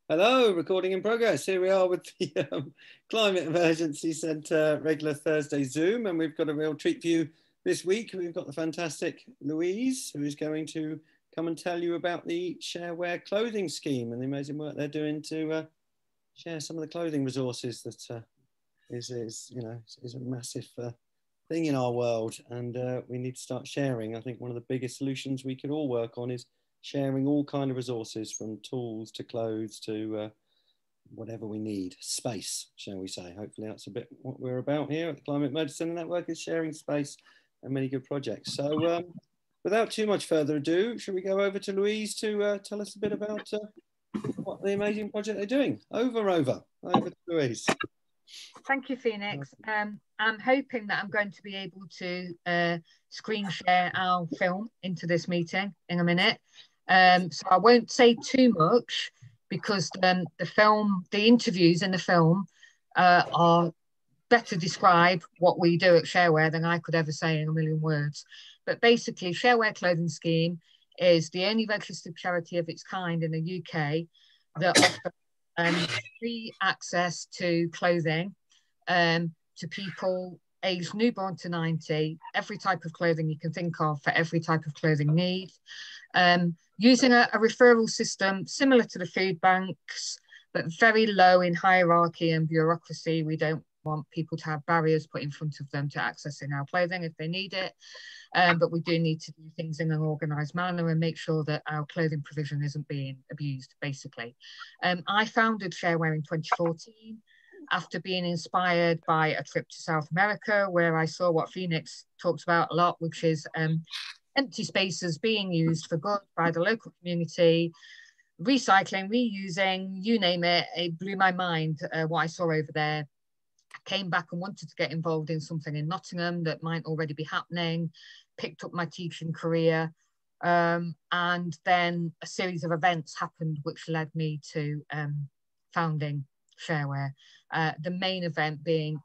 Hello, recording in progress. Here we are with the Climate Emergency Centre regular Thursday Zoom, and we've got a real treat for you this week. We've got the fantastic Louise, who is going to come and tell you about the Sharewear clothing scheme and the amazing work they're doing to share some of the clothing resources that is a massive thing in our world, and we need to start sharing. I think one of the biggest solutions we could all work on is sharing all kind of resources, from tools to clothes to whatever we need. Space, shall we say. Hopefully that's a bit what we're about here at the Climate Emergency Centre Network, is sharing space and many good projects. So without too much further ado, should we go over to Louise to tell us a bit about what the amazing project they're doing? Over to Louise. Thank you, Phoenix. I'm hoping that I'm going to be able to screen share our film into this meeting in a minute. So I won't say too much because the interviews in the film are better describe what we do at Sharewear than I could ever say in a million words. But basically, Sharewear Clothing Scheme is the only registered charity of its kind in the UK that offers free access to clothing to people aged newborn to 90, every type of clothing you can think of for every type of clothing need, using a referral system similar to the food banks, but very low in hierarchy and bureaucracy. We don't want people to have barriers put in front of them to accessing our clothing if they need it. But we do need to do things in an organised manner and make sure that our clothing provision isn't being abused, basically. I founded Sharewear in 2014 after being inspired by a trip to South America, where I saw what Phoenix talks about a lot, which is empty spaces being used for good by the local community, recycling, reusing, you name it. It blew my mind what I saw over there. I came back and wanted to get involved in something in Nottingham that might already be happening, picked up my teaching career, and then a series of events happened which led me to founding Sharewear. The main event being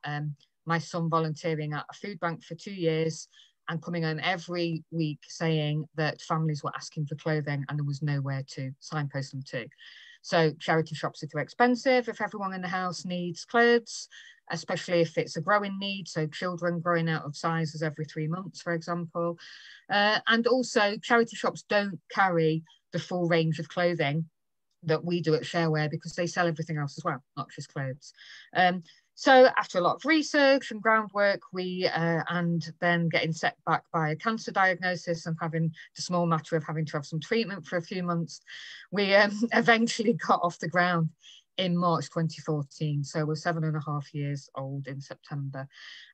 my son volunteering at a food bank for 2 years and coming home every week saying that families were asking for clothing and there was nowhere to signpost them to. So charity shops are too expensive if everyone in the house needs clothes, especially if it's a growing need. So children growing out of sizes every 3 months, for example. And also charity shops don't carry the full range of clothing that we do at Sharewear because they sell everything else as well, not just clothes. So after a lot of research and groundwork, and then getting set back by a cancer diagnosis and having the small matter of having to have some treatment for a few months, we eventually got off the ground in March 2014. So we're 7.5 years old in September.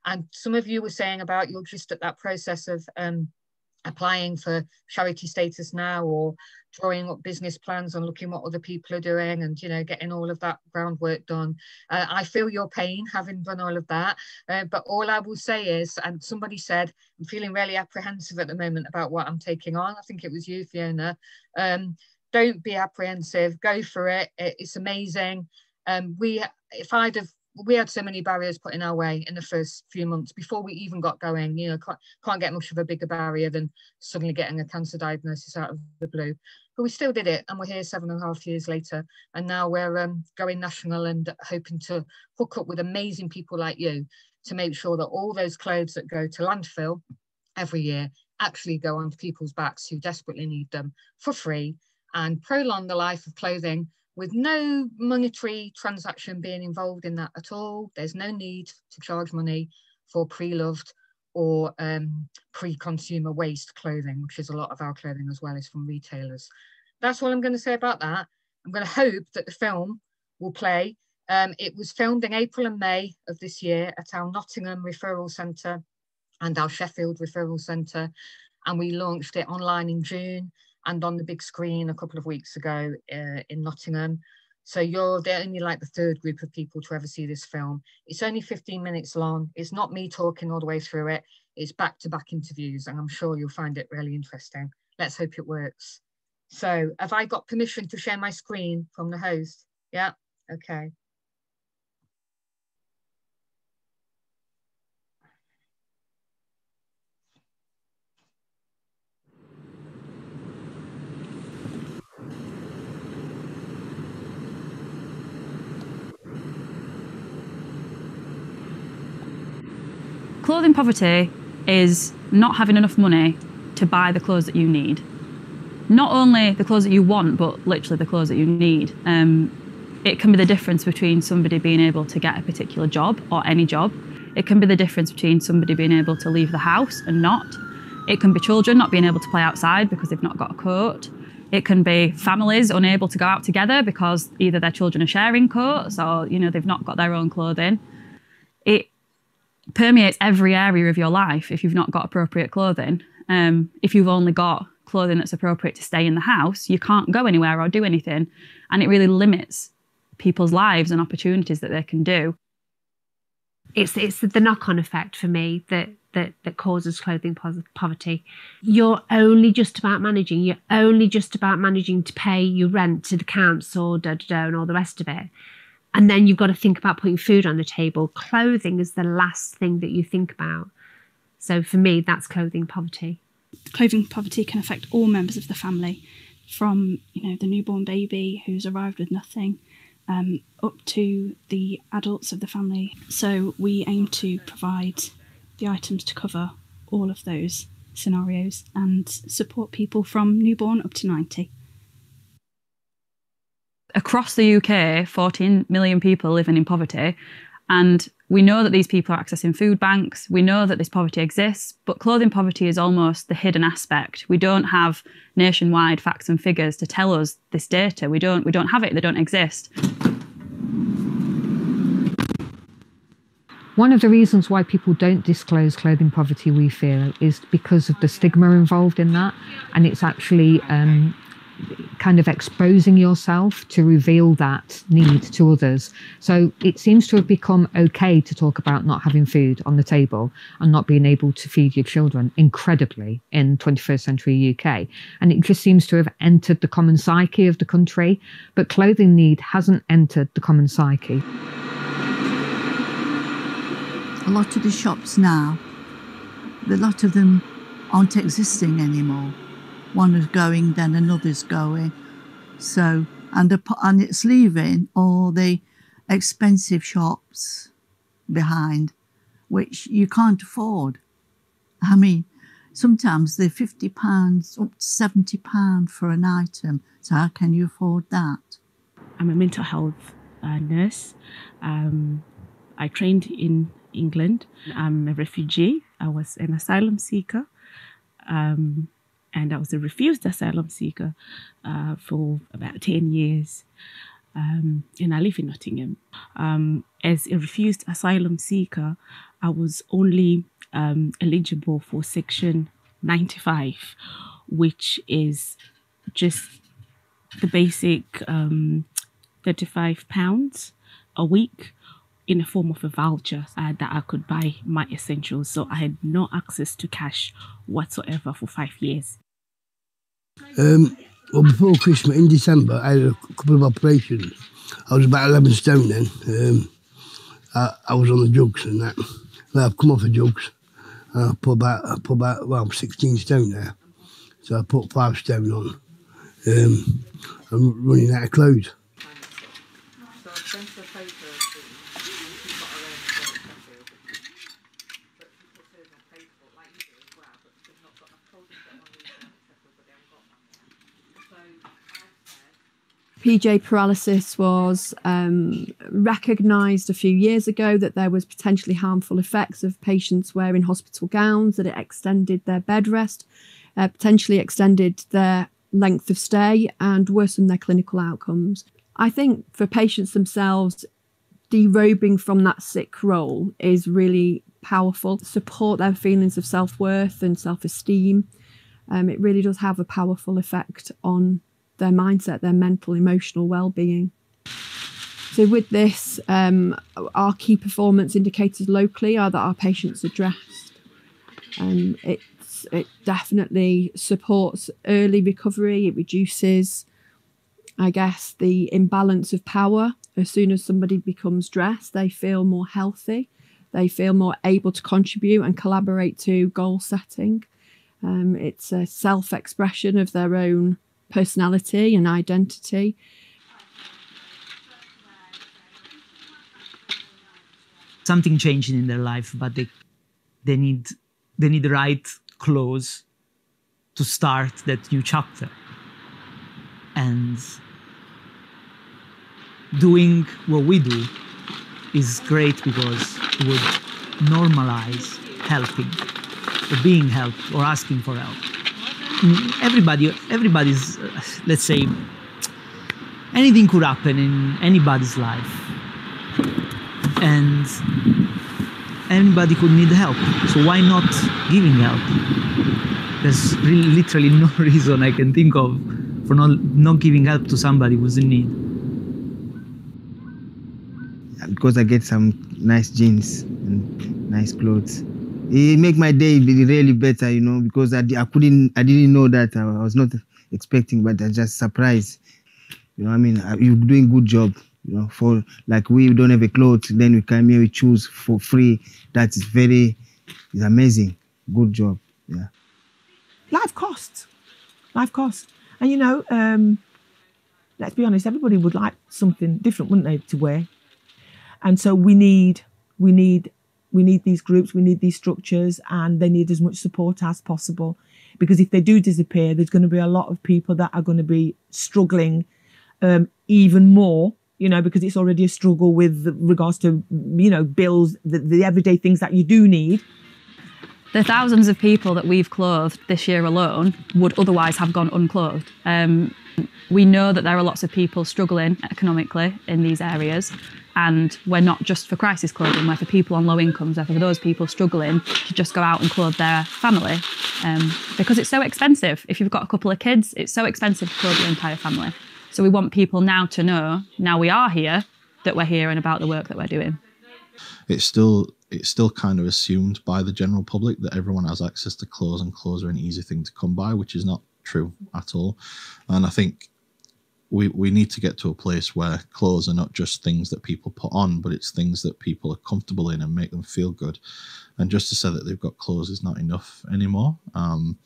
And some of you were saying about you're just at that process of applying for charity status now, or drawing up business plans and looking what other people are doing and, you know, getting all of that groundwork done. I feel your pain having done all of that. But all I will say is, and somebody said, I'm feeling really apprehensive at the moment about what I'm taking on. I think it was you, Fiona. Don't be apprehensive, go for it. It's amazing. We had so many barriers put in our way in the first few months before we even got going. You know, can't get much of a bigger barrier than suddenly getting a cancer diagnosis out of the blue. But we still did it, and we're here 7.5 years later. And now we're going national and hoping to hook up with amazing people like you to make sure that all those clothes that go to landfill every year actually go onto people's backs who desperately need them for free, and prolong the life of clothing with no monetary transaction being involved in that at all. There's no need to charge money for pre-loved or pre-consumer waste clothing, which is a lot of our clothing as well, is from retailers. That's all I'm going to say about that. I'm going to hope that the film will play. It was filmed in April and May of this year at our Nottingham Referral Centre and our Sheffield Referral Centre, and we launched it online in June and on the big screen a couple of weeks ago in Nottingham. So you're only like the third group of people to ever see this film. It's only 15 minutes long. It's not me talking all the way through it. It's back-to-back interviews, and I'm sure you'll find it really interesting. Let's hope it works. So have I got permission to share my screen from the host? Yeah, okay. Clothing poverty is not having enough money to buy the clothes that you need. Not only the clothes that you want, but literally the clothes that you need. It can be the difference between somebody being able to get a particular job or any job. It can be the difference between somebody being able to leave the house and not. It can be children not being able to play outside because they've not got a coat. It can be families unable to go out together because either their children are sharing coats or, you know, they've not got their own clothing. It permeates every area of your life if you've not got appropriate clothing. If you've only got clothing that's appropriate to stay in the house, you can't go anywhere or do anything. And it really limits people's lives and opportunities that they can do. It's the knock-on effect for me that causes clothing poverty. You're only just about managing. You're only just about managing to pay your rent to the council, and all the rest of it. And then you've got to think about putting food on the table. Clothing is the last thing that you think about. So for me, that's clothing poverty. Clothing poverty can affect all members of the family, from, you know, the newborn baby who's arrived with nothing, up to the adults of the family. So we aim to provide the items to cover all of those scenarios and support people from newborn up to 90. Across the UK, 14 million people living in poverty, and we know that these people are accessing food banks. We know that this poverty exists, but clothing poverty is almost the hidden aspect. We don't have nationwide facts and figures to tell us this data. We don't have it. They don't exist. One of the reasons why people don't disclose clothing poverty, we feel, is because of the stigma involved in that. And it's actually kind of exposing yourself to reveal that need to others. So it seems to have become okay to talk about not having food on the table and not being able to feed your children, incredibly, in 21st century UK. And it just seems to have entered the common psyche of the country. But clothing need hasn't entered the common psyche. A lot of the shops now, a lot of them aren't existing anymore. One is going, then another's going. So, and it's leaving all the expensive shops behind, which you can't afford. I mean, sometimes they're £50 up to £70 for an item. So how can you afford that? I'm a mental health nurse. I trained in England. I'm a refugee. I was an asylum seeker. And I was a refused asylum seeker for about 10 years. And I live in Nottingham. As a refused asylum seeker, I was only eligible for Section 95, which is just the basic £35 a week in the form of a voucher that I could buy my essentials. So I had no access to cash whatsoever for 5 years. Well, before Christmas, in December, I had a couple of operations. I was about 11 stone then. I was on the jugs and that. Well, I've come off the jugs. I put about 16 stone there. So I put 5 stone on. I'm running out of clothes. PJ paralysis was recognised a few years ago that there was potentially harmful effects of patients wearing hospital gowns, that it extended their bed rest, potentially extended their length of stay and worsened their clinical outcomes. I think for patients themselves, derobing from that sick role is really powerful. Support their feelings of self-worth and self-esteem. It really does have a powerful effect on their mindset, their mental, emotional well-being. So with this, our key performance indicators locally are that our patients are dressed. It definitely supports early recovery. It reduces, I guess, the imbalance of power. As soon as somebody becomes dressed, they feel more healthy. They feel more able to contribute and collaborate to goal setting. It's a self-expression of their own personality and identity. Something changing in their life, but they need the right clothes to start that new chapter. And doing what we do is great because it would normalize helping or being helped or asking for help. Everybody's, let's say, anything could happen in anybody's life, and anybody could need help. So why not giving help? There's really literally no reason I can think of for not giving help to somebody who's in need. Because I get some nice jeans and nice clothes, it make my day really better, you know, because I didn't know that. I was not expecting, but I just surprised. You know what I mean? You're doing a good job, you know, for like we don't have a clothes, then we come here, we choose for free. That is it's amazing. Good job, yeah. Life costs. And you know, let's be honest, everybody would like something different, wouldn't they, to wear? And so we need these groups, we need these structures, and they need as much support as possible. Because if they do disappear, there's going to be a lot of people that are going to be struggling even more, you know, because it's already a struggle with regards to, you know, bills, the everyday things that you do need. The thousands of people that we've clothed this year alone would otherwise have gone unclothed. We know that there are lots of people struggling economically in these areas, and we're not just for crisis clothing, we're for people on low incomes, we're for those people struggling to just go out and clothe their family, because it's so expensive. If you've got a couple of kids, it's so expensive to clothe your entire family. So we want people now to know, now we are here, that we're here and about the work that we're doing. It's still kind of assumed by the general public that everyone has access to clothes, and clothes are an easy thing to come by, which is not true at all. And I think we need to get to a place where clothes are not just things that people put on, but it's things that people are comfortable in and make them feel good. And just to say that they've got clothes is not enough anymore. And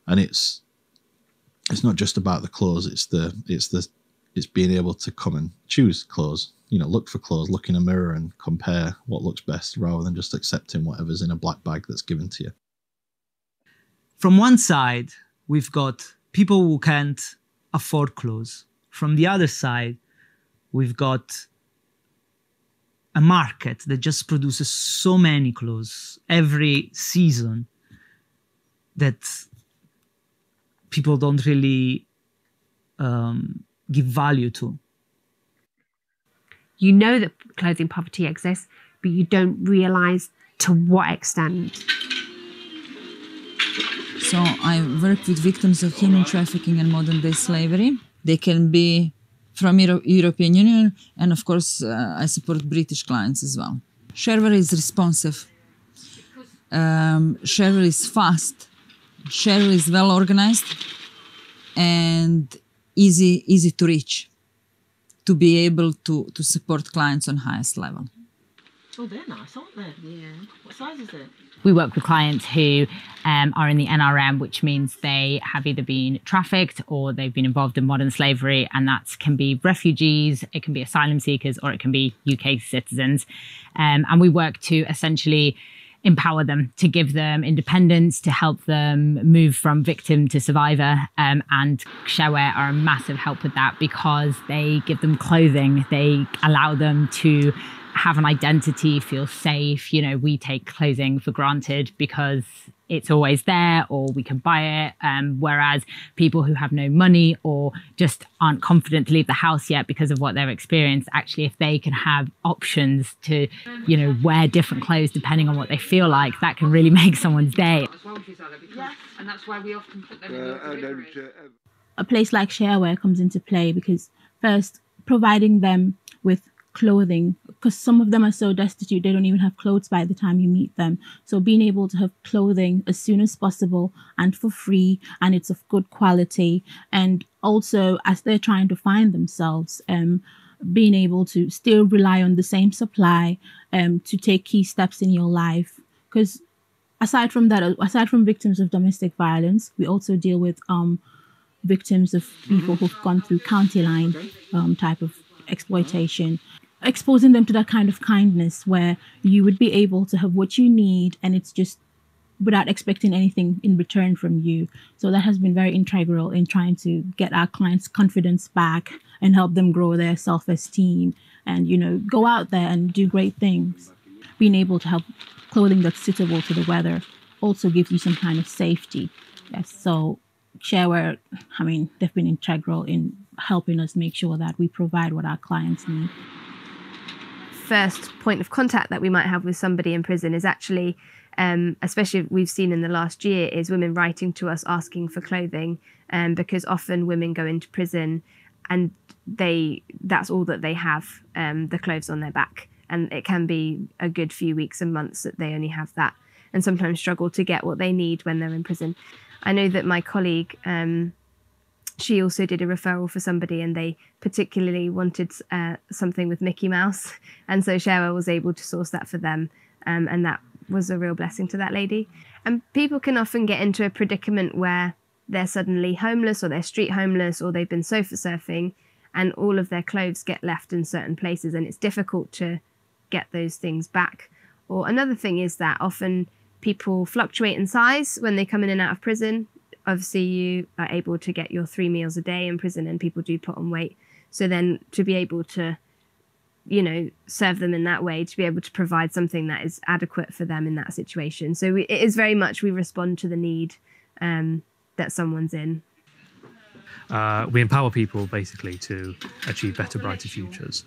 it's not just about the clothes, it's being able to come and choose clothes. You know, look for clothes, look in a mirror and compare what looks best, rather than just accepting whatever's in a black bag that's given to you. From one side, we've got people who can't afford clothes. From the other side, we've got a market that just produces so many clothes every season that people don't really give value to. You know that clothing poverty exists, but you don't realise to what extent. So I work with victims of human trafficking and modern-day slavery. They can be from European Union, and of course I support British clients as well. Sharewear is responsive. Sharewear is fast. Sharewear is well organized and easy to reach, to be able to support clients on highest level. Oh, they're nice, aren't they? Yeah. What size is it? We work with clients who are in the NRM, which means they have either been trafficked or they've been involved in modern slavery, and that can be refugees, it can be asylum seekers, or it can be UK citizens. And we work to essentially empower them, to give them independence, to help them move from victim to survivor. And Sharewear are a massive help with that, because they give them clothing, they allow them to have an identity, feel safe. You know, we take clothing for granted because it's always there, or we can buy it. Whereas people who have no money or just aren't confident to leave the house yet because of what they've experienced, actually, if they can have options to, you know, wear different clothes depending on what they feel like, that can really make someone's day. And that's why we often put them in a place like Sharewear comes into play because, first, providing them with clothing, because some of them are so destitute they don't even have clothes by the time you meet them. So being able to have clothing as soon as possible and for free, and it's of good quality, and also as they're trying to find themselves, being able to still rely on the same supply to take key steps in your life. Because aside from victims of domestic violence, we also deal with victims of people who've gone through county line type of exploitation, exposing them to that kind of kindness where you would be able to have what you need, and it's just without expecting anything in return from you. So that has been very integral in trying to get our clients' confidence back and help them grow their self-esteem and, you know, go out there and do great things. Being able to have clothing that's suitable to the weather also gives you some kind of safety. Yes, so Sharewear, I mean, they've been integral in helping us make sure that we provide what our clients need. First point of contact that we might have with somebody in prison is actually, especially we've seen in the last year, is women writing to us asking for clothing, because often women go into prison and that's all that they have, the clothes on their back, and it can be a good few weeks and months that they only have that, and sometimes struggle to get what they need when they're in prison. I know that my colleague, she also did a referral for somebody and they particularly wanted something with Mickey Mouse. And so Sharewear was able to source that for them. And that was a real blessing to that lady. And people can often get into a predicament where they're suddenly homeless or they're street homeless or they've been sofa surfing and all of their clothes get left in certain places and it's difficult to get those things back. Or another thing is that often people fluctuate in size when they come in and out of prison. Obviously, you are able to get your 3 meals a day in prison and people do put on weight. So then to be able to, you know, serve them in that way, to be able to provide something that is adequate for them in that situation. So it is very much we respond to the need that someone's in. We empower people basically to achieve better, brighter futures.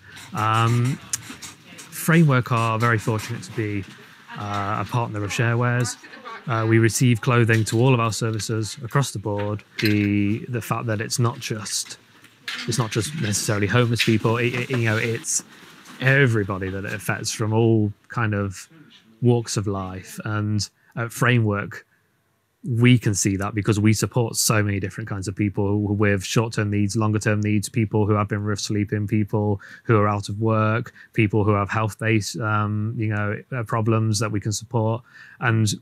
Framework are very fortunate to be a partner of Sharewear's. We receive clothing to all of our services across the board. The fact that it's not just necessarily homeless people. It's everybody that it affects from all kind of walks of life. And at Framework, we can see that because we support so many different kinds of people with short-term needs, longer-term needs, people who have been rough sleeping, people who are out of work, people who have health-based problems that we can support. And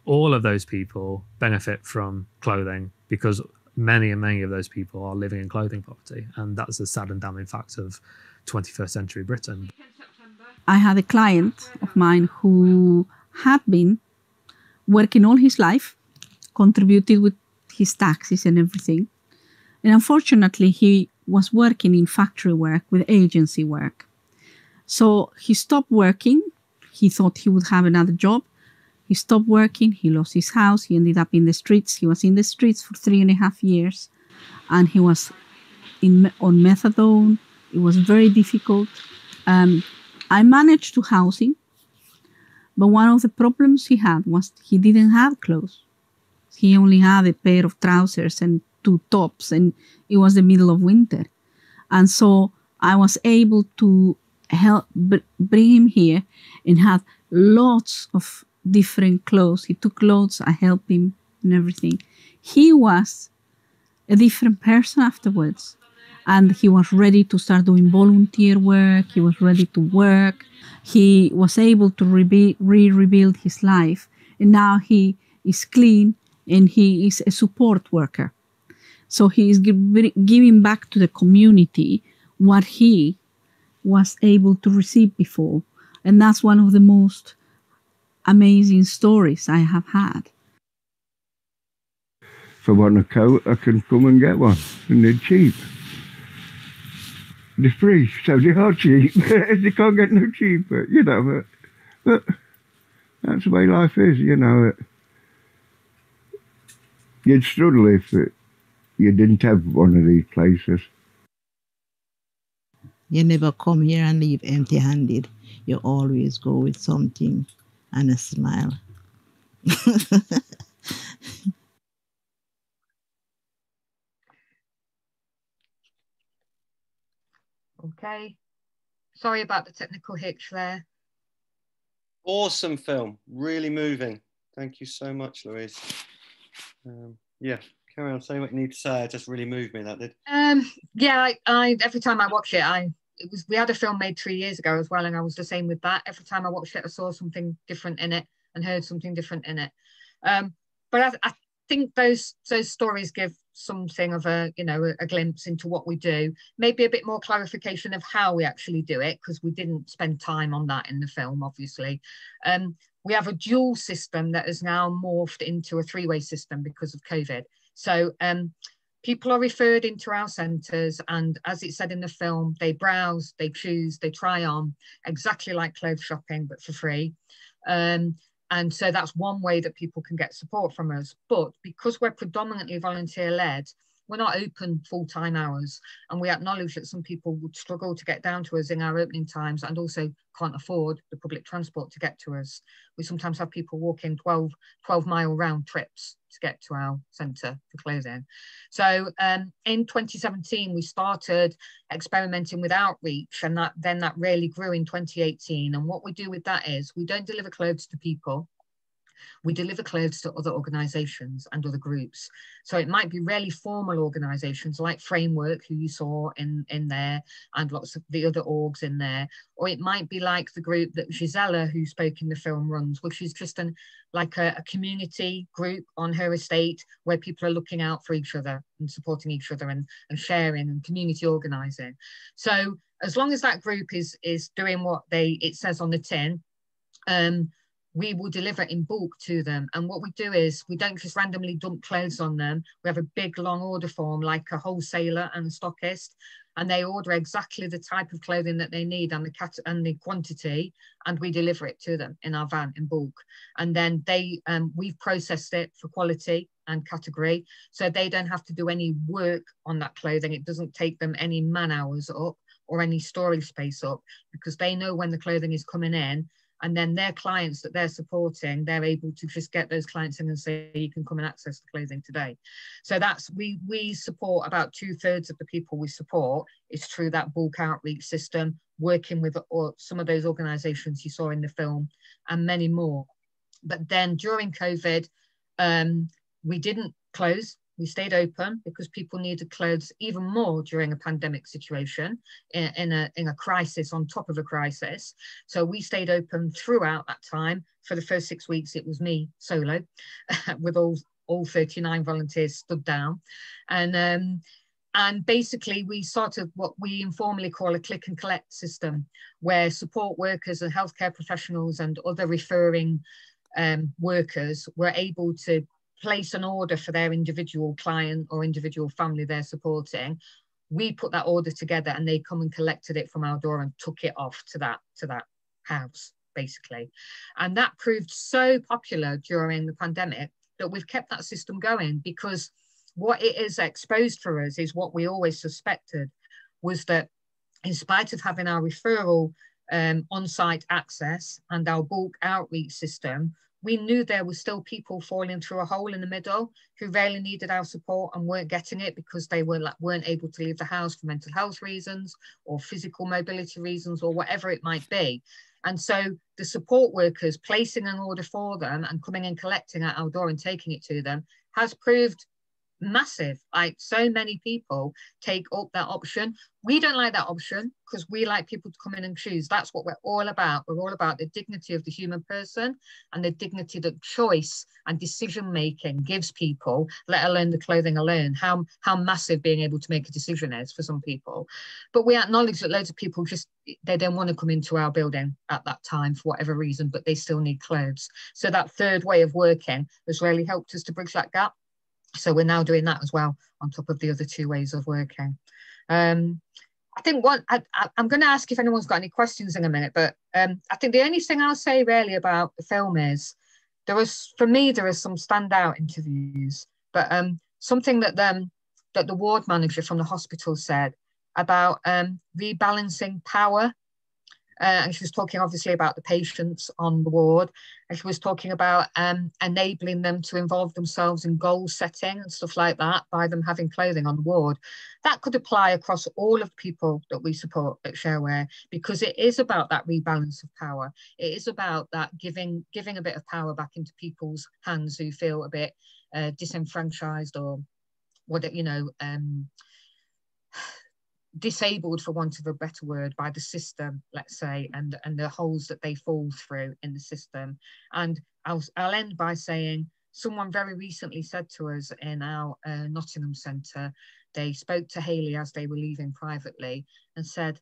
all of those people benefit from clothing because many of those people are living in clothing poverty. And that's a sad and damning fact of 21st century Britain. I had a client of mine who had been working all his life, contributed with his taxes and everything. And unfortunately, he was working in factory work with agency work. So he stopped working. He thought he would have another job. He stopped working. He lost his house. He ended up in the streets. He was in the streets for 3.5 years. And he was on methadone. It was very difficult. I managed to house him. But one of the problems he had was he didn't have clothes. He only had a pair of trousers and 2 tops, and it was the middle of winter. And so I was able to help bring him here and have lots of different clothes. He took clothes, I helped him and everything. He was a different person afterwards. And he was ready to start doing volunteer work. He was ready to work. He was able to rebuild his life. And now he is clean and he is a support worker. So he is giving back to the community what he was able to receive before. And that's one of the most amazing stories I have had. If I want a coat, I can come and get one, and they're cheap. They're free, so they are cheap. They can't get no cheaper, you know. But that's the way life is, you know. You'd struggle if you didn't have one of these places. You never come here and leave empty-handed. You always go with something and a smile. Okay. Sorry about the technical hitch there. Awesome film, really moving. Thank you so much, Louise. Yeah, carry on, say what you need to say. It just really moved me, that did. Yeah, I every time I watch it, we had a film made 3 years ago as well, and I was the same with that. Every time I watched it, I saw something different in it and heard something different in it. But I think those stories give something of a, you know, a glimpse into what we do, maybe a bit more clarification of how we actually do it, because we didn't spend time on that in the film, obviously. We have a dual system that has now morphed into a three-way system because of COVID. So people are referred into our centres, and as it said in the film, they browse, they choose, they try on, exactly like clothes shopping, but for free. And so that's one way that people can get support from us. But because we're predominantly volunteer-led, we're not open full-time hours. And we acknowledge that some people would struggle to get down to us in our opening times and also can't afford the public transport to get to us. We sometimes have people walking 12-mile round trips to get to our centre for clothing. So in 2017, we started experimenting with outreach, and that really grew in 2018. And what we do with that is we don't deliver clothes to people. We deliver clothes to other organisations and other groups. So it might be really formal organisations like Framework, who you saw in there, and lots of the other orgs in there. Or it might be like the group that Gisela, who spoke in the film, runs, which is just like a community group on her estate where people are looking out for each other and supporting each other and sharing and community organising. So as long as that group is doing what it says on the tin, we will deliver in bulk to them. And what we do is we don't just randomly dump clothes on them. We have a big long order form like a wholesaler and a stockist, and they order exactly the type of clothing that they need and the quantity, and we deliver it to them in our van in bulk. And then we've processed it for quality and category, so they don't have to do any work on that clothing. It doesn't take them any man hours up or any storage space up, because they know when the clothing is coming in. And then their clients that they're supporting, they're able to just get those clients in and say, you can come and access the clothing today. So that's, we support about 2/3 of the people we support is through that bulk outreach system, working with some of those organisations you saw in the film and many more. But then during COVID, we didn't close. We stayed open because people needed clothes even more during a pandemic situation, in a crisis on top of a crisis. So we stayed open throughout that time. For the first 6 weeks, it was me solo, with all 39 volunteers stood down. And basically we started what we informally call a click and collect system, where support workers and healthcare professionals and other referring workers were able to place an order for their individual client or individual family they're supporting. We put that order together and they come and collected it from our door and took it off to that house, basically. And that proved so popular during the pandemic that we've kept that system going, because what it is exposed for us is what we always suspected, was that in spite of having our referral on-site access and our bulk outreach system, we knew there were still people falling through a hole in the middle who really needed our support and weren't getting it because they weren't able to leave the house for mental health reasons or physical mobility reasons or whatever it might be. And so the support workers placing an order for them and coming and collecting at our door and taking it to them has proved massive. Like, so many people take up that option. We don't like that option because we like people to come in and choose. That's what we're all about. We're all about the dignity of the human person and the dignity that choice and decision making gives people, let alone the clothing alone, how massive being able to make a decision is for some people. But we acknowledge that loads of people they don't want to come into our building at that time for whatever reason, but they still need clothes. So that third way of working has really helped us to bridge that gap. So we're now doing that as well, on top of the other two ways of working. I think I'm going to ask if anyone's got any questions in a minute, but I think the only thing I'll say really about the film is for me, there are some standout interviews, but something that the ward manager from the hospital said about rebalancing power. And she was talking obviously about the patients on the ward, and she was talking about enabling them to involve themselves in goal setting and stuff like that by them having clothing on the ward. That could apply across all of the people that we support at Sharewear, because it is about that rebalance of power. It is about that giving a bit of power back into people's hands who feel a bit disenfranchised or disabled, for want of a better word, by the system, let's say, and the holes that they fall through in the system. And I'll end by saying someone very recently said to us in our Nottingham centre, they spoke to Hayley as they were leaving privately and said,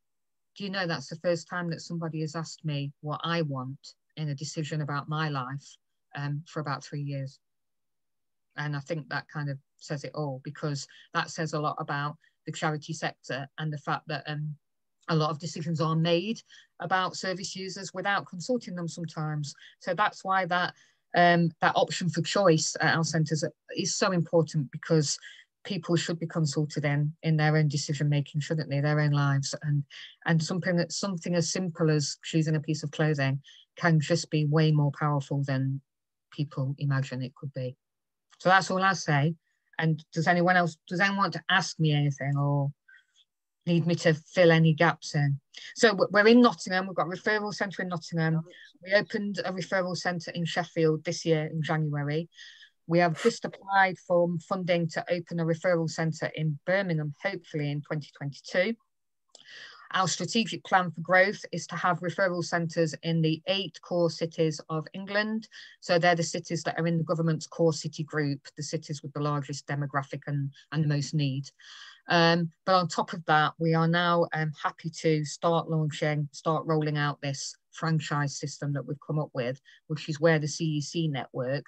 do you know that's the first time that somebody has asked me what I want in a decision about my life for about 3 years. And I think that kind of says it all, because that says a lot about the charity sector and the fact that a lot of decisions are made about service users without consulting them sometimes. So that's why that option for choice at our centres is so important, because people should be consulted in their own decision making, shouldn't they? Their own lives, and something as simple as choosing a piece of clothing can just be way more powerful than people imagine it could be. So that's all I say. And does anyone want to ask me anything or need me to fill any gaps in? So we're in Nottingham. We've got a referral centre in Nottingham. We opened a referral centre in Sheffield this year in January. We have just applied for funding to open a referral centre in Birmingham, hopefully in 2022. Our strategic plan for growth is to have referral centres in the 8 core cities of England. So they're the cities that are in the government's core city group, the cities with the largest demographic and the most need. But on top of that, we are now happy to start rolling out this franchise system that we've come up with, which is where the CEC network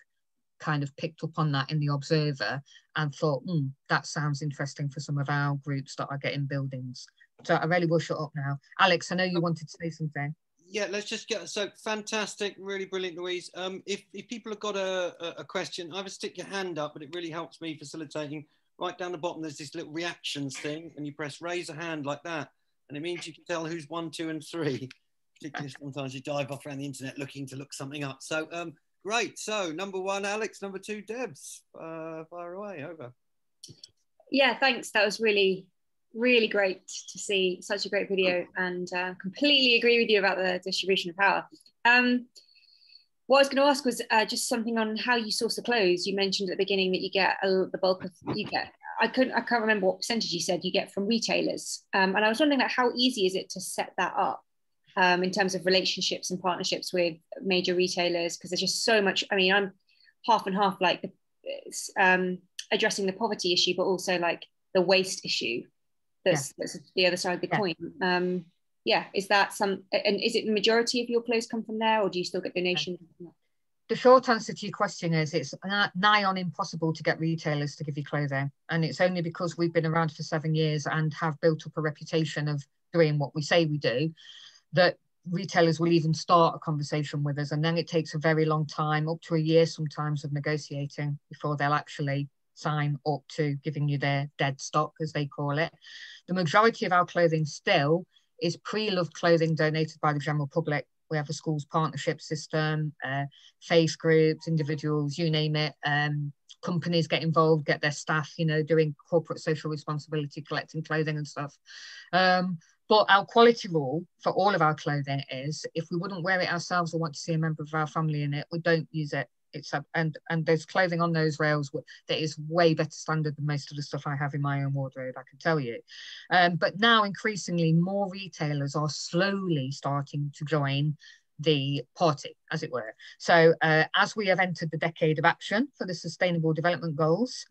kind of picked up on that in the Observer and thought, that sounds interesting for some of our groups that are getting buildings. So I really will shut up now. Alex, I know you wanted to say something. Yeah, let's just get, so fantastic, really brilliant, Louise. If people have got a question, either stick your hand up, but it really helps me facilitating. Right down the bottom, there's this little reactions thing, and you press raise a hand like that, and it means you can tell who's 1, 2, and 3. Particularly sometimes you dive off around the internet looking to look something up. So great. So number 1, Alex. Number 2, Debs. Fire away. Over. Yeah, thanks. That was really great to see, such a great video, and completely agree with you about the distribution of power. What I was going to ask was just something on how you source the clothes. You mentioned at the beginning that you get the bulk of, I can't remember what percentage you said you get from retailers. And I was wondering, like, how easy is it to set that up in terms of relationships and partnerships with major retailers? Because there's just so much, I mean, I'm half and half, like addressing the poverty issue, but also like the waste issue. That's the other side of the coin. Is that and is it the majority of your clothes come from there, or do you still get donations? The short answer to your question is it's nigh on impossible to get retailers to give you clothing. And it's only because we've been around for 7 years and have built up a reputation of doing what we say we do, that retailers will even start a conversation with us. And then it takes a very long time, up to a year sometimes, of negotiating before they'll actually sign up to giving you their dead stock, as they call it. The majority of our clothing still is pre-loved clothing donated by the general public. We have a schools partnership system, faith groups, individuals, you name it. Companies get involved, get their staff, doing corporate social responsibility, collecting clothing and stuff. But our quality rule for all of our clothing is, if we wouldn't wear it ourselves or want to see a member of our family in it, we don't use it. And there's clothing on those rails that is way better standard than most of the stuff I have in my own wardrobe, I can tell you. But now increasingly more retailers are slowly starting to join the party, as it were. So as we have entered the decade of action for the Sustainable Development Goals,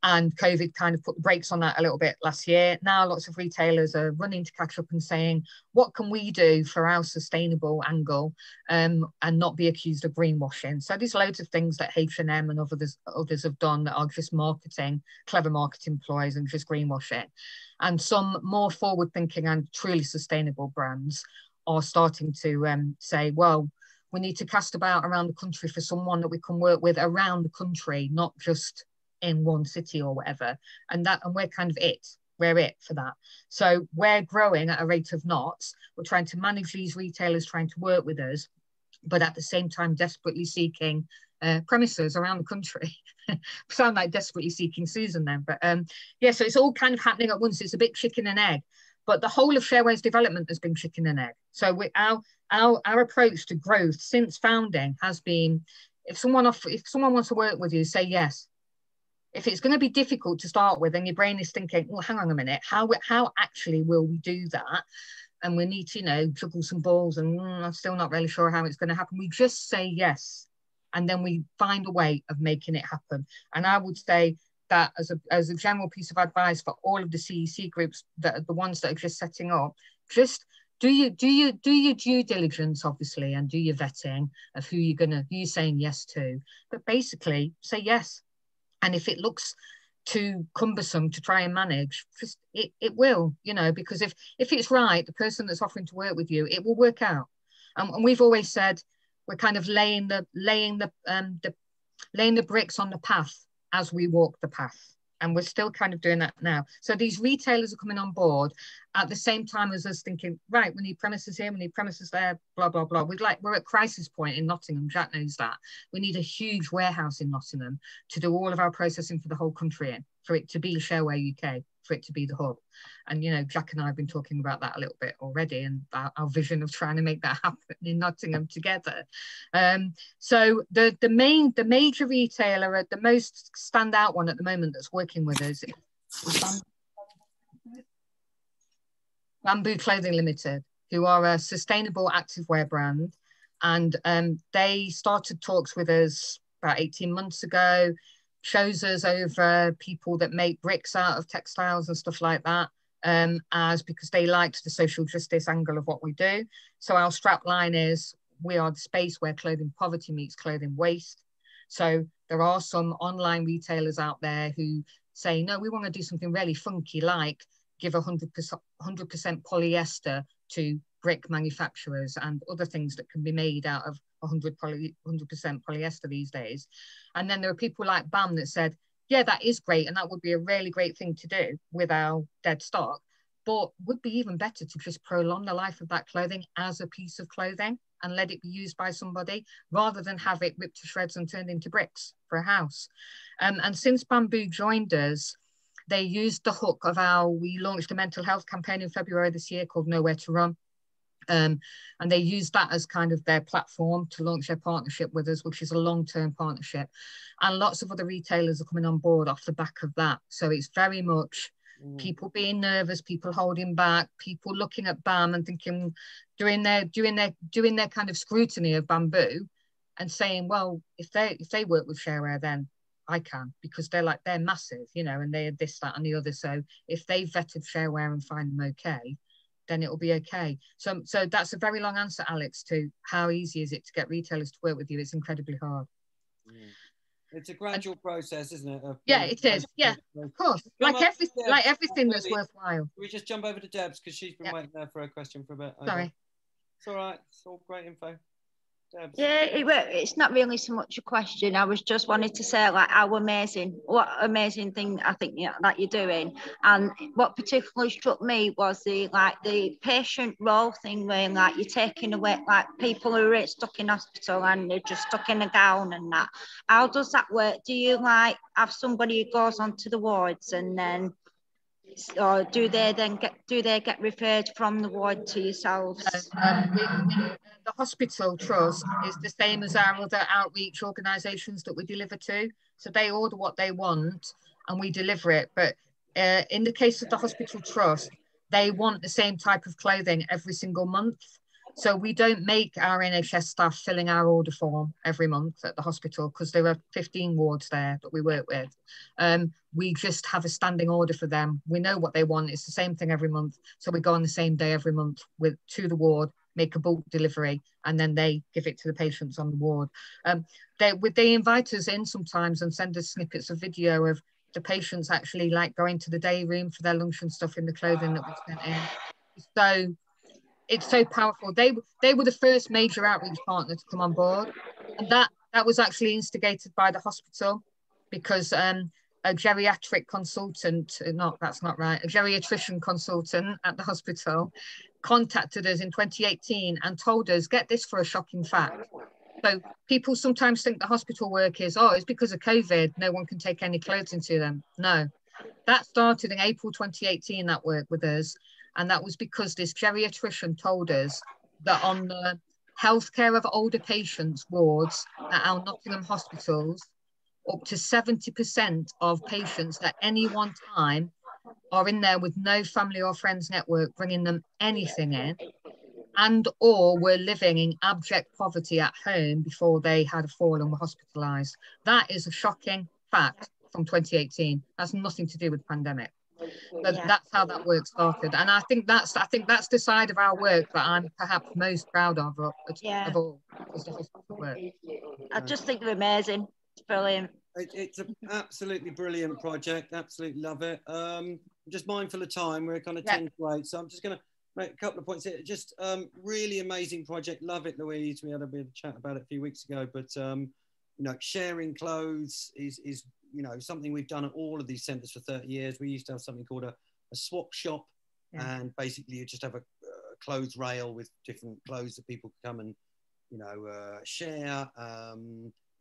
and COVID kind of put the brakes on that a little bit last year. Now lots of retailers are running to catch up and saying, what can we do for our sustainable angle and not be accused of greenwashing? So there's loads of things that H&M and others have done that are just marketing, clever marketing ploys and just greenwashing. And some more forward-thinking and truly sustainable brands are starting to say, well, we need to cast about around the country for someone that we can work with around the country, not just in one city or whatever, and we're kind of we're it for that. So we're growing at a rate of knots. We're trying to manage these retailers, trying to work with us, but at the same time desperately seeking premises around the country. Sound like desperately seeking Susan then, but so it's all kind of happening at once. It's a bit chicken and egg, but the whole of Sharewear's development has been chicken and egg. So our approach to growth since founding has been, if someone wants to work with you, say yes. If it's going to be difficult to start with and your brain is thinking, well, hang on a minute, how actually will we do that? And we need to, juggle some balls and I'm still not really sure how it's going to happen. We just say yes. and then we find a way of making it happen. And I would say that as a general piece of advice for all of the CEC groups, that are the ones that are just setting up, just do your due diligence, obviously, and do your vetting of who you're saying yes to. But basically, say yes. And if it looks too cumbersome to try and manage, just it will, because if it's right, the person that's offering to work with you, it will work out. And we've always said we're kind of laying the bricks on the path as we walk the path. And we're still kind of doing that now. So these retailers are coming on board at the same time as us thinking, right, we need premises here, we need premises there, blah, blah, blah. We're at crisis point in Nottingham. Jack knows that. We need a huge warehouse in Nottingham to do all of our processing for the whole country in, for it to be Sharewear UK, for it to be the hub. And, Jack and I have been talking about that a little bit already, and our vision of trying to make that happen in Nottingham together. So the major retailer, the most standout one at the moment that's working with us is Bamboo Clothing Limited, who are a sustainable activewear brand. And they started talks with us about 18 months ago, chose us over people that make bricks out of textiles and stuff like that, because they liked the social justice angle of what we do. So our strap line is, we are the space where clothing poverty meets clothing waste. So there are some online retailers out there who say, no, we want to do something really funky, like give 100% polyester to brick manufacturers and other things that can be made out of 100% polyester these days. And then there are people like BAM that said, yeah, that is great, and that would be a really great thing to do with our dead stock, but would be even better to just prolong the life of that clothing as a piece of clothing and let it be used by somebody, rather than have it ripped to shreds and turned into bricks for a house. And since Bamboo joined us, they used the hook of we launched a mental health campaign in February this year called Nowhere to Run. And they used that as kind of their platform to launch their partnership with us, which is a long-term partnership. And lots of other retailers are coming on board off the back of that. So it's very much people being nervous, people holding back, people looking at BAM and thinking, doing their kind of scrutiny of Bamboo and saying, well, if they work with Sharewear, then I can, because they're massive, and they're this, that, and the other. So if they vetted Sharewear and find them okay, then it will be okay. So that's a very long answer, Alex, to how easy is it to get retailers to work with you. It's incredibly hard. It's a gradual process, isn't it? Yeah, it is. Yeah, of course. Like everything that's worthwhile. We just jump over to Debs because she's been waiting there for a question for a bit. Sorry. It's all right. It's all great info. Debs. Yeah, it's not really so much a question. I was just wanted to say, what amazing thing I think that you're doing. And what particularly struck me was the patient role thing, where you're taking away people who are stuck in hospital and they're just stuck in a gown and that. How does that work? Do you have somebody who goes onto the wards and then, or do they get referred from the ward to yourselves? The hospital trust is the same as our other outreach organisations that we deliver to. So they order what they want and we deliver it. But in the case of the hospital trust, they want the same type of clothing every single month. So we don't make our NHS staff filling our order form every month at the hospital, because there are 15 wards there that we work with. We just have a standing order for them. We know what they want. It's the same thing every month. So we go on the same day every month to the ward, make a bulk delivery, and then they give it to the patients on the ward. They invite us in sometimes and send us snippets of video of the patients actually going to the day room for their lunch and stuff in the clothing that we've sent in. So it's so powerful. They were the first major outreach partner to come on board, and that was actually instigated by the hospital, because a geriatric consultant, that's not right, a geriatrician consultant at the hospital contacted us in 2018 and told us, get this for a shocking fact. So people sometimes think the hospital work is, it's because of COVID, no one can take any clothes into them. No, that started in April 2018, that work with us. And that was because this geriatrician told us that on the healthcare of older patients wards at our Nottingham hospitals, up to 70% of patients at any one time are in there with no family or friends network bringing them anything in. and or were living in abject poverty at home before they had a fall and were hospitalised. That is a shocking fact from 2018. That's nothing to do with pandemic. But that's how that work started, and I think that's the side of our work that I'm perhaps most proud of all, is the hospital work. I just think they're amazing. It's brilliant. It's an absolutely brilliant project. Absolutely love it. I'm just mindful of time. We're kind of 10 to 8, so I'm just going to make a couple of points here. Just really amazing project. Love it, Louise. We had a bit of chat about it a few weeks ago, but you know, sharing clothes is you know, something we've done at all of these centres for 30 years. We used to have something called a swap shop, and basically you just have a clothes rail with different clothes that people could come and, you know, share.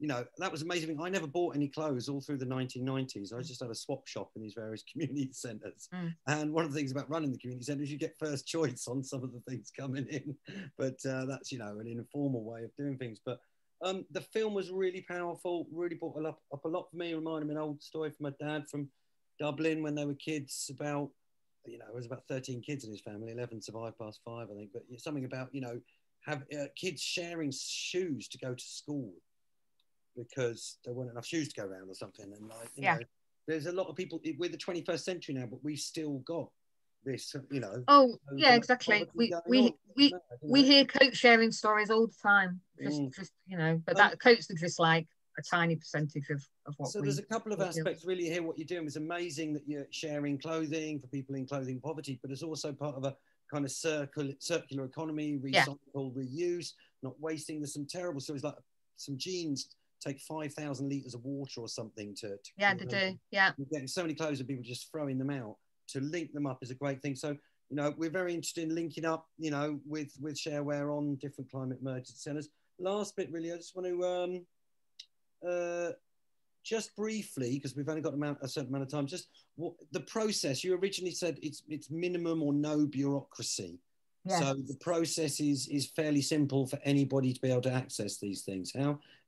You know, that was amazing. I never bought any clothes all through the 1990s. I just had a swap shop in these various community centres. And one of the things about running the community centre is you get first choice on some of the things coming in. But that's, you know, an informal way of doing things. But the film was really powerful, really brought up a lot for me. It reminded me of an old story from my dad from Dublin when they were kids about, you know, there was about 13 kids in his family, 11 survived past 5, I think. But something about, you know, have kids sharing shoes to go to school because there weren't enough shoes to go around or something. And like, you know, there's a lot of people, we're the 21st century now, but we've still got this, you know. Oh, yeah, exactly. We hear coat sharing stories all the time. Just you know, but that coats are just like a tiny percentage of what. So there's a couple of aspects really here. What you're doing is amazing that you're sharing clothing for people in clothing poverty, but it's also part of a kind of circular economy, recycle, reuse, not wasting. There's some terrible stories like some jeans take 5,000 litres of water or something to they do. Yeah, you're getting so many clothes and people just throwing them out. To link them up is a great thing. So, you know, we're very interested in linking up, you know, with Sharewear on different climate emergency centres. Last bit, really, I just want to just briefly, because we've only got a certain amount of time, just what the process. You originally said it's minimum or no bureaucracy. Yeah. So the process is fairly simple for anybody to be able to access these things.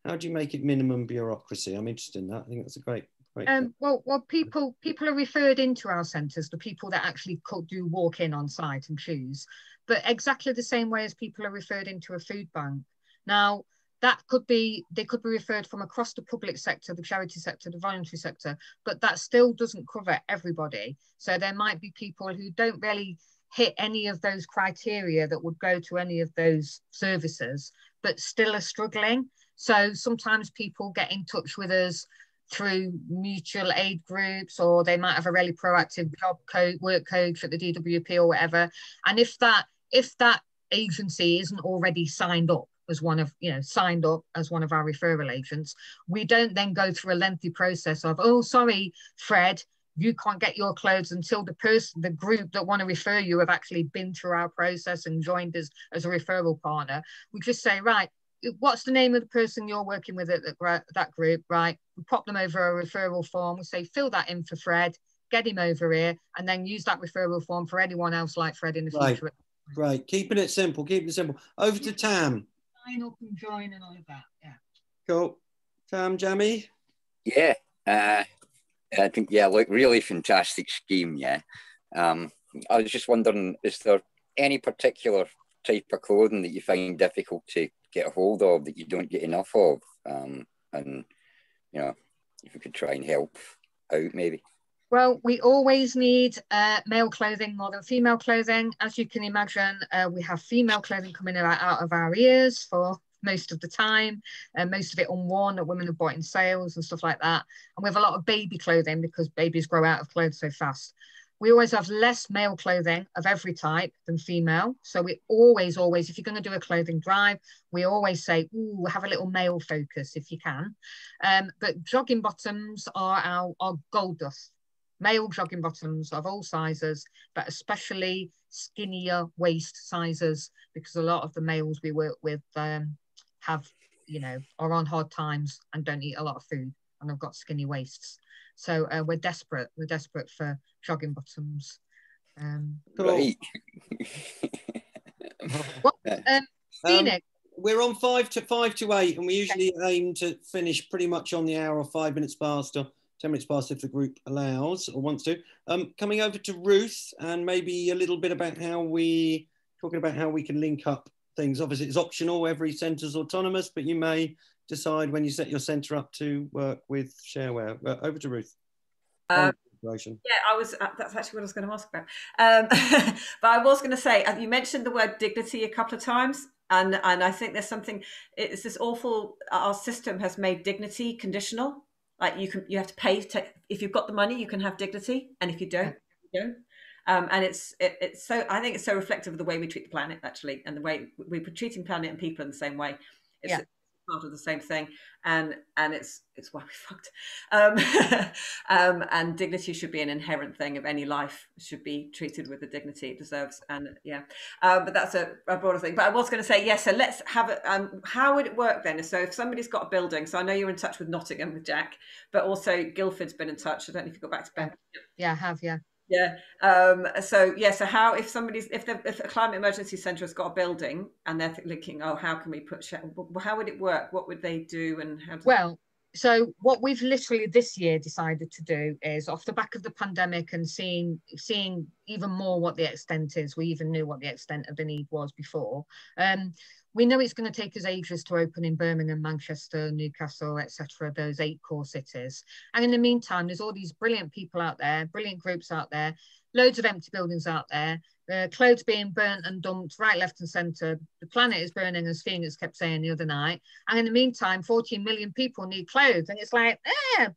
How do you make it minimum bureaucracy? I'm interested in that. I think that's a great. Well, people are referred into our centres, the people that actually do walk in on site and choose, but exactly the same way as people are referred into a food bank. Now, they could be referred from across the public sector, the charity sector, the voluntary sector, but that still doesn't cover everybody. So there might be people who don't really hit any of those criteria that would go to any of those services, but still are struggling. So sometimes people get in touch with us through mutual aid groups, or they might have a really proactive work coach at the DWP or whatever. And if that agency isn't already signed up as one of our referral agents, we don't then go through a lengthy process of, oh, sorry, Fred, you can't get your clothes until the group that want to refer you have actually been through our process and joined us as a referral partner. We just say, right, what's the name of the person you're working with at that group, right? We pop them over a referral form. We say, fill that in for Fred, get him over here, and then use that referral form for anyone else like Fred in the future. Right, keeping it simple, Over to Tam. Sign up and join and all of that, yeah. Cool. Tam, Jamie? Yeah, I think, yeah, look, really fantastic scheme, yeah. I was just wondering, is there any particular type of clothing that you find difficult to get a hold of, that you don't get enough of, and you know, if you could try and help out maybe? Well, we always need male clothing more than female clothing. As you can imagine, we have female clothing coming out of our ears for most of the time, and most of it unworn that women have bought in sales and stuff like that. And we have a lot of baby clothing because babies grow out of clothes so fast. We always have less male clothing of every type than female. So we always, if you're going to do a clothing drive, we always say, ooh, have a little male focus if you can. But jogging bottoms are our gold dust. Male jogging bottoms of all sizes, but especially skinnier waist sizes, because a lot of the males we work with have, you know, are on hard times and don't eat a lot of food and have got skinny waists. So we're desperate. We're desperate for jogging bottoms. Right. Phoenix? We're on 5 to 8, and we usually aim to finish pretty much on the hour, or 5 minutes past, or 10 minutes past if the group allows or wants to. Coming over to Ruth, and maybe a little bit about how we talking about how we can link up things. Obviously, it's optional. Every centre's autonomous, but you may decide when you set your centre up to work with Sharewear. Over to Ruth. Yeah, I was. That's actually what I was going to ask about. But I was going to say, you mentioned the word dignity a couple of times, and I think there's something. It's this awful. Our system has made dignity conditional. Like you have to pay. If you've got the money, you can have dignity, and if you don't, you don't. And it's so. I think it's so reflective of the way we treat the planet, actually, and the way we're treating planet and people in the same way. It's part of the same thing, and it's why we fucked. And dignity should be an inherent thing of any life. Should be treated with the dignity it deserves. And but that's a broader thing. But I was going to say yes. So let's have it. How would it work then? So if somebody's got a building, so I know you're in touch with Nottingham with Jack, but also Guildford's been in touch. I don't know if you got back to Ben. Yeah, I have. Yeah. Yeah. So how if a climate emergency centre has got a building and they're thinking, oh, how can we how would it work? What would they do? And how? So what we've literally this year decided to do is, off the back of the pandemic and seeing even more what the extent is, we even knew what the extent of the need was before. We know it's going to take us ages to open in Birmingham, Manchester, Newcastle, etc., those 8 core cities. And in the meantime, there's all these brilliant people out there, brilliant groups out there, loads of empty buildings out there, clothes being burnt and dumped right, left and centre. The planet is burning, as Phoenix kept saying the other night. And in the meantime, 14 million people need clothes. And it's like,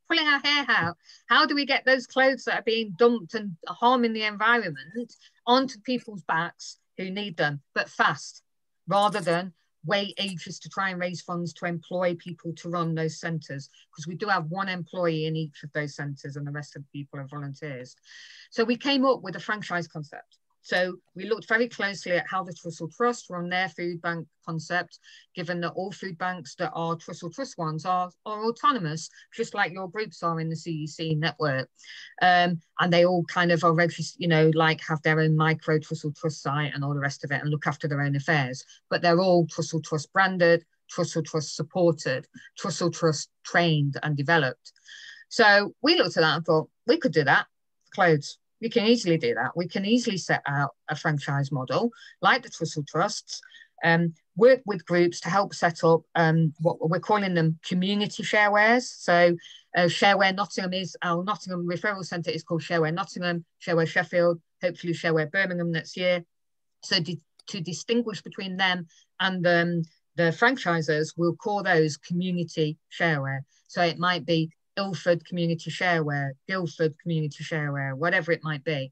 pulling our hair out. How do we get those clothes that are being dumped and harming the environment onto people's backs who need them, but fast? Rather than wait ages to try and raise funds to employ people to run those centres, because we do have 1 employee in each of those centres and the rest of the people are volunteers. So we came up with a franchise concept. So we looked very closely at how the Trussell Trust run their food bank concept, given that all food banks that are Trussell Trust ones are autonomous, just like your groups are in the CEC network. And they all kind of are registered, like have their own micro Trussell Trust site and all the rest of it and look after their own affairs. But they're all Trussell Trust branded, Trussell Trust supported, Trussell Trust trained and developed. So we looked at that and thought, we could do that for clothes. We can easily do that. We can easily set out a franchise model like the Trussell Trusts, work with groups to help set up what we're calling them community sharewares. So Sharewear Nottingham is our Nottingham referral centre is called Sharewear Nottingham, Sharewear Sheffield, hopefully Sharewear Birmingham next year. So to distinguish between them and the franchisers, we'll call those community sharewear. So it might be Ilford Community Sharewear, Guildford Community Sharewear, whatever it might be.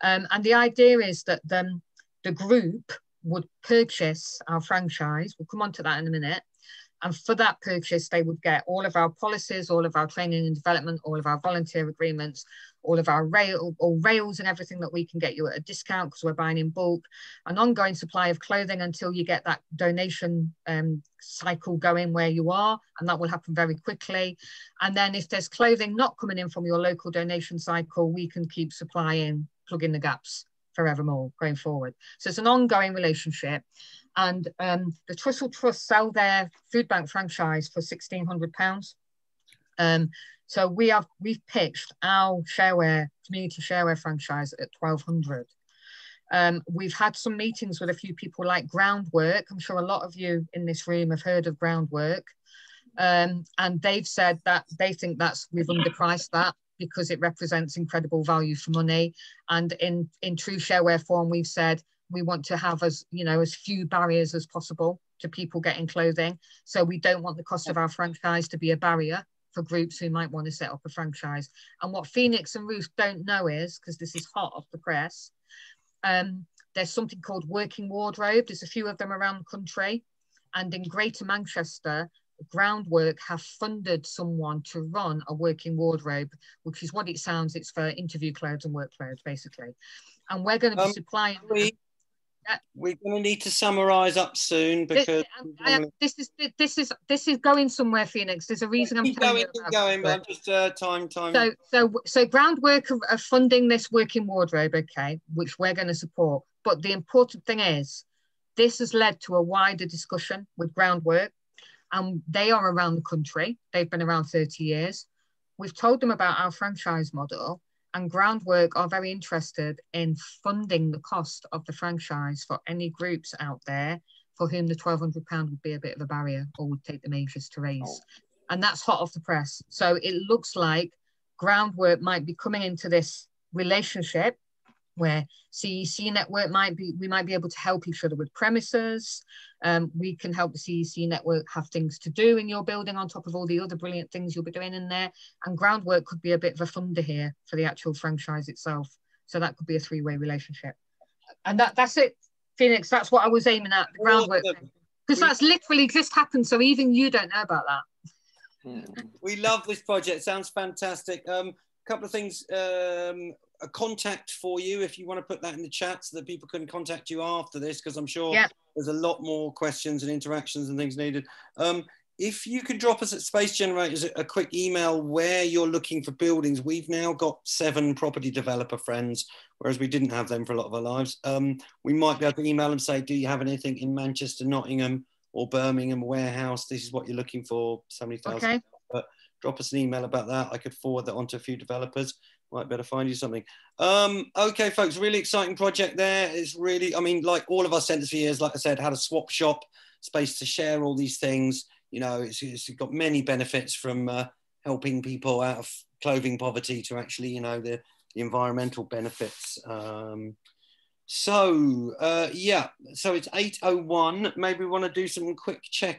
And the idea is that the group would purchase our franchise. We'll come on to that in a minute. And for that purchase, they would get all of our policies, all of our training and development, all of our volunteer agreements, all of our rails and everything that we can get you at a discount because we're buying in bulk, an ongoing supply of clothing until you get that donation cycle going where you are, and that will happen very quickly. And then if there's clothing not coming in from your local donation cycle, we can keep supplying, plugging the gaps forevermore going forward. So it's an ongoing relationship. And the Trussell Trust sell their food bank franchise for £1,600. So we've pitched our community Sharewear franchise at £1,200. We've had some meetings with a few people like Groundwork. I'm sure a lot of you in this room have heard of Groundwork. And they've said that they think we've underpriced that because it represents incredible value for money. And in true Sharewear form, we've said, we want to have as few barriers as possible to people getting clothing. So we don't want the cost of our franchise to be a barrier for groups who might want to set up a franchise. And what Phoenix and Ruth don't know is, because this is hot off the press, there's something called Working Wardrobe. There's a few of them around the country. And in Greater Manchester, Groundwork have funded someone to run a working wardrobe, which is what it sounds. It's for interview clothes and work clothes, basically. And we're going to be supplying... We're going to need to summarise up soon because this is going somewhere, Phoenix. There's a reason I'm telling you about. Keep going. I'm just time. So Groundwork are funding this working wardrobe, okay, which we're going to support. But the important thing is, this has led to a wider discussion with Groundwork, and they are around the country. They've been around 30 years. We've told them about our franchise model, and Groundwork are very interested in funding the cost of the franchise for any groups out there for whom the £1,200 would be a bit of a barrier or would take them ages to raise. And that's hot off the press. So it looks like Groundwork might be coming into this relationship where CEC network we might be able to help each other with premises. We can help the CEC network have things to do in your building on top of all the other brilliant things you'll be doing in there. And Groundwork could be a bit of a funder here for the actual franchise itself. So that could be a three-way relationship. And that's it, Phoenix. That's what I was aiming at, the Groundwork. Because that's literally just happened. So even you don't know about that. We love this project. Sounds fantastic. Couple of things. A contact for you if you want to put that in the chat so that people can contact you after this, because I'm sure there's a lot more questions and interactions and things needed. If you could drop us at Space Generators a quick email where you're looking for buildings. We've now got 7 property developer friends, whereas we didn't have them for a lot of our lives. We might be able to email them, say, do you have anything in Manchester, Nottingham or Birmingham warehouse? This is what you're looking for, 70,000. Okay. But drop us an email about that. I could forward that on to a few developers. Might better find you something. Okay, folks, really exciting project there. It's really, I mean, like all of our centres for years, like I said, had a swap shop, space to share all these things. You know, it's got many benefits from helping people out of clothing poverty to actually, you know, the environmental benefits. So it's 8:01. Maybe we want to do some quick check